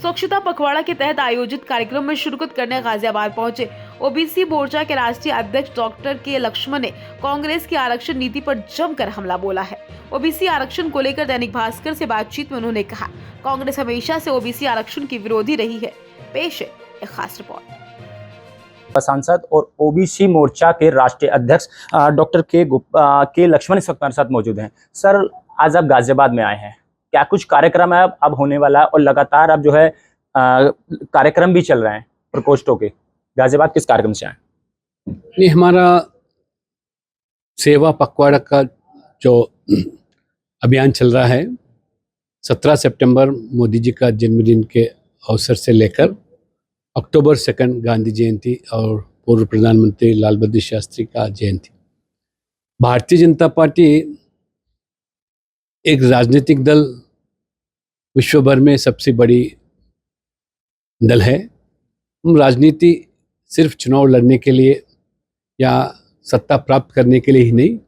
स्वच्छता पखवाड़ा के तहत आयोजित कार्यक्रम में शिरकत करने गाजियाबाद पहुंचे ओबीसी मोर्चा के राष्ट्रीय अध्यक्ष डॉक्टर के लक्ष्मण ने कांग्रेस की आरक्षण नीति पर जमकर हमला बोला है। ओबीसी आरक्षण को लेकर दैनिक भास्कर से बातचीत में उन्होंने कहा, कांग्रेस हमेशा से ओबीसी आरक्षण की विरोधी रही है। पेश है एक खास रिपोर्ट। सांसद और ओबीसी मोर्चा के राष्ट्रीय अध्यक्ष डॉक्टर के लक्ष्मण इस वक्त हमारे साथ मौजूद हैं। सर, आज आप गाजियाबाद में आए हैं, क्या कुछ कार्यक्रम है अब होने वाला है और लगातार अब जो है कार्यक्रम भी चल रहे हैं प्रकोष्ठों के, गाजियाबाद किस कार्यक्रम से आए? नहीं, हमारा सेवा पखवाड़ा का जो अभियान चल रहा है 17 सितंबर मोदी जी का जन्मदिन के अवसर से लेकर अक्टूबर 2 गांधी जयंती और पूर्व प्रधानमंत्री लाल बहादुर शास्त्री का जयंती। भारतीय जनता पार्टी एक राजनीतिक दल, विश्व भर में सबसे बड़ी दल है। हम राजनीति सिर्फ चुनाव लड़ने के लिए या सत्ता प्राप्त करने के लिए ही नहीं,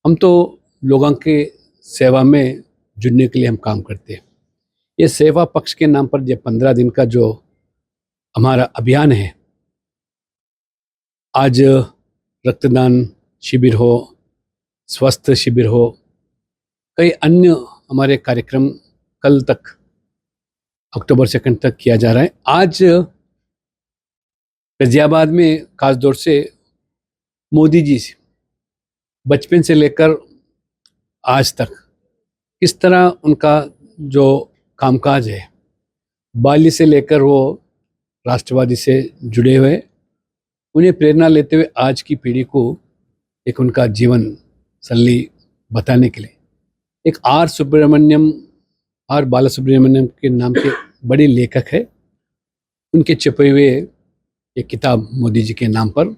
हम तो लोगों के सेवा में जुड़ने के लिए हम काम करते हैं। ये सेवा पक्ष के नाम पर ये 15 दिन का जो हमारा अभियान है, आज रक्तदान शिविर हो, स्वास्थ्य शिविर हो, कई अन्य हमारे कार्यक्रम कल तक अक्टूबर 2 तक किया जा रहा है। आज गाजियाबाद में खासतौर से मोदी जी से बचपन से लेकर आज तक किस तरह उनका जो कामकाज है, बाल्य से लेकर वो राष्ट्रवादी से जुड़े हुए, उन्हें प्रेरणा लेते हुए आज की पीढ़ी को एक उनका जीवन शैली बताने के लिए एक आर बालासुब्रमण्यम के नाम के बड़े लेखक है, उनके छपे हुए एक किताब मोदी जी के नाम पर,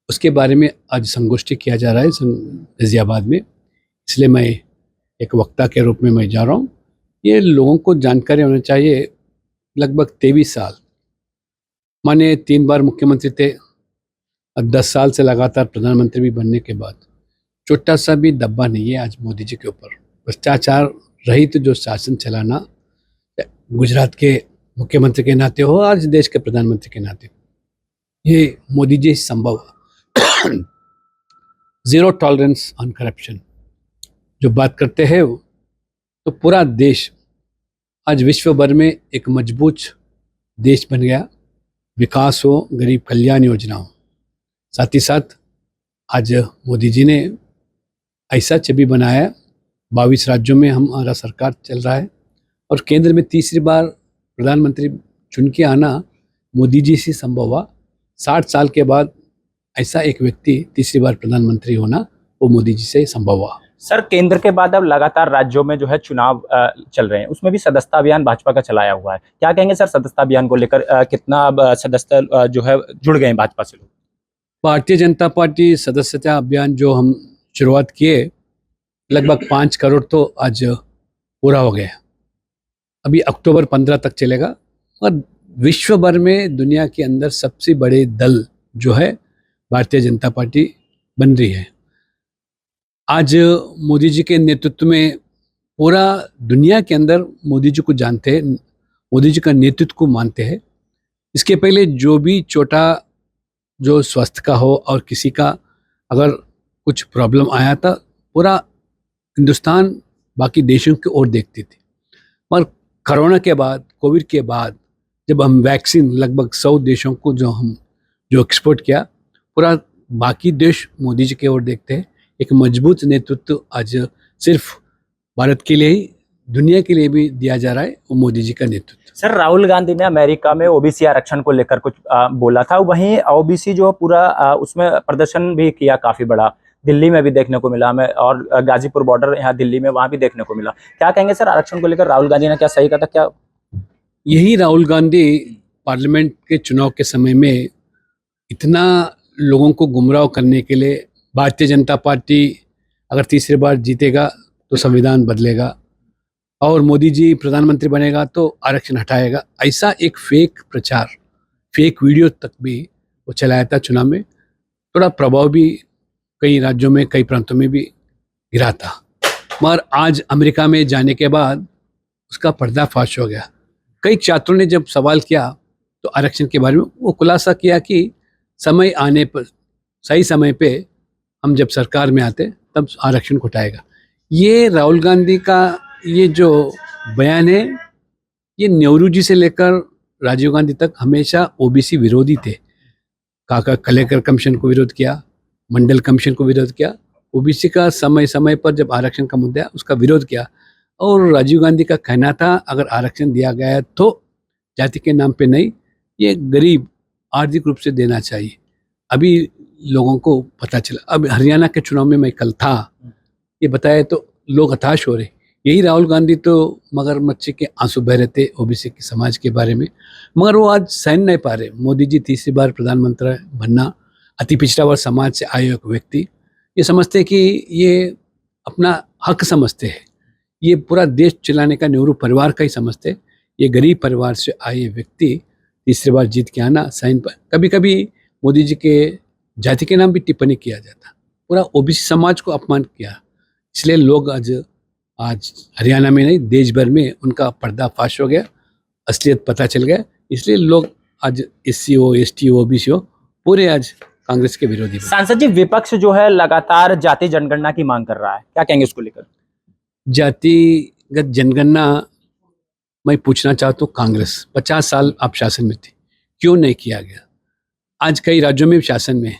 उसके बारे में आज संगोष्ठी किया जा रहा है गाजियाबाद में। इसलिए मैं एक वक्ता के रूप में मैं जा रहा हूँ। ये लोगों को जानकारी होना चाहिए। लगभग 23 साल, माने 3 बार मुख्यमंत्री थे और 10 साल से लगातार प्रधानमंत्री भी बनने के बाद छोटा सा भी दब्बा नहीं है आज मोदी जी के ऊपर। भ्रष्टाचार रहित जो शासन चलाना, गुजरात के मुख्यमंत्री के नाते हो, आज देश के प्रधानमंत्री के नाते, ये मोदी जी संभव है। जीरो टॉलरेंस ऑन करप्शन जो बात करते हैं तो पूरा देश आज विश्व भर में एक मजबूत देश बन गया। विकास हो, गरीब कल्याण योजना हो, साथ ही साथ आज मोदी जी ने ऐसा छवि बनाया। 22 राज्यों में हमारा सरकार चल रहा है और केंद्र में तीसरी बार प्रधानमंत्री चुन के आना मोदी जी से संभव हुआ। 60 साल के बाद ऐसा एक व्यक्ति तीसरी बार प्रधानमंत्री होना वो मोदी जी से संभव हुआ। सर, केंद्र के बाद अब लगातार राज्यों में जो है चुनाव चल रहे हैं, उसमें भी सदस्यता अभियान भाजपा का चलाया हुआ है। क्या कहेंगे सर सदस्यता अभियान को लेकर, कितना सदस्य जो है जुड़ गए हैं भाजपा से लोग? भारतीय जनता पार्टी सदस्यता अभियान जो हम शुरुआत किए, लगभग 5 करोड़ तो आज पूरा हो गया। अभी अक्टूबर 15 तक चलेगा और विश्व भर में दुनिया के अंदर सबसे बड़े दल जो है भारतीय जनता पार्टी बन रही है। आज मोदी जी के नेतृत्व में पूरा दुनिया के अंदर मोदी जी को जानते हैं, मोदी जी का नेतृत्व को मानते हैं। इसके पहले जो भी छोटा जो स्वास्थ्य का हो और किसी का अगर कुछ प्रॉब्लम आया था, पूरा हिंदुस्तान बाकी देशों की ओर देखती थी। और कोरोना के बाद, कोविड के बाद, जब हम वैक्सीन लगभग 100 देशों को जो एक्सपोर्ट किया, पूरा बाकी देश मोदी जी की ओर देखते हैं। एक मजबूत नेतृत्व आज सिर्फ भारत के लिए ही, दुनिया के लिए भी दिया जा रहा है, वो मोदी जी का नेतृत्व। सर, राहुल गांधी ने अमेरिका में ओबीसी आरक्षण को लेकर कुछ बोला था, वहीं ओबीसी जो पूरा उसमें प्रदर्शन भी किया काफी बड़ा, दिल्ली में भी देखने को मिला हमें, और गाजीपुर बॉर्डर यहाँ दिल्ली में वहां भी देखने को मिला। क्या कहेंगे सर आरक्षण को लेकर, राहुल गांधी ने क्या सही कहा था? क्या यही राहुल गांधी पार्लियामेंट के चुनाव के समय में इतना लोगों को गुमराह करने के लिए, भारतीय जनता पार्टी अगर तीसरी बार जीतेगा तो संविधान बदलेगा और मोदी जी प्रधानमंत्री बनेगा तो आरक्षण हटाएगा, ऐसा एक फेक प्रचार, फेक वीडियो तक भी वो चलाया था। चुनाव में थोड़ा प्रभाव भी कई राज्यों में, कई प्रांतों में भी गिरा था, मगर आज अमेरिका में जाने के बाद उसका पर्दाफाश हो गया। कई छात्रों ने जब सवाल किया तो आरक्षण के बारे में वो खुलासा किया कि समय आने पर, सही समय पे हम जब सरकार में आते तब आरक्षण को उठाएगा। ये राहुल गांधी का ये जो बयान है, ये नेहरू जी से लेकर राजीव गांधी तक हमेशा ओबीसी विरोधी थे। काका कलेकर कमीशन को विरोध किया, मंडल कमीशन को विरोध किया, ओबीसी का समय समय पर जब आरक्षण का मुद्दा है उसका विरोध किया। और राजीव गांधी का कहना था अगर आरक्षण दिया गया है तो जाति के नाम पे नहीं, ये गरीब आर्थिक रूप से देना चाहिए। अभी लोगों को पता चला, अब हरियाणा के चुनाव में मैं कल था, ये बताया तो लोग हताश हो रहे। यही राहुल गांधी तो मगरमच्छ के आंसू बह रहे थे ओबीसी के समाज के बारे में, मगर वो आज सहन नहीं पा रहे। मोदी जी तीसरी बार प्रधानमंत्री बनना, अति पिछड़ा वर्ग समाज से आए एक व्यक्ति, ये समझते कि ये अपना हक समझते हैं, ये पूरा देश चलाने का नेहरू परिवार का ही समझते। ये गरीब परिवार से आए व्यक्ति तीसरी बार जीत के आना सहन पर। कभी कभी मोदी जी के जाति के नाम भी टिप्पणी किया जाता, पूरा ओबीसी समाज को अपमान किया। इसलिए लोग आज हरियाणा में नहीं देश भर में उनका पर्दाफाश हो गया, असलियत पता चल गया। इसलिए लोग आज एससी हो, एसटी हो, ओबीसी हो, पूरे आज कांग्रेस के विरोधी। सांसद जी, विपक्ष जो है लगातार जाति जनगणना की मांग कर रहा है, क्या कहेंगे उसको लेकर? जातिगत जनगणना मैं पूछना चाहता हूँ, कांग्रेस 50 साल आप शासन में थी, क्यों नहीं किया गया? आज कई राज्यों में शासन में है,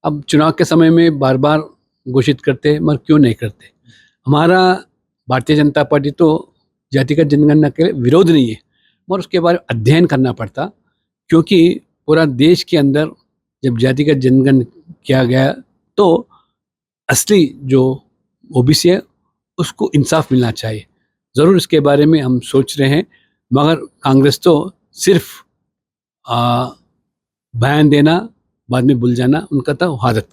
अब चुनाव के समय में बार बार घोषित करते हैं, मगर क्यों नहीं करते? हमारा भारतीय जनता पार्टी तो जातिगत जनगणना के विरोध नहीं है, मगर उसके बारे में अध्ययन करना पड़ता, क्योंकि पूरा देश के अंदर जब जातिगत जनगणना किया गया तो असली जो ओबीसी है उसको इंसाफ मिलना चाहिए। ज़रूर इसके बारे में हम सोच रहे हैं, मगर कांग्रेस तो सिर्फ बयान देना बाद में भूल जाना उनका तो आदत।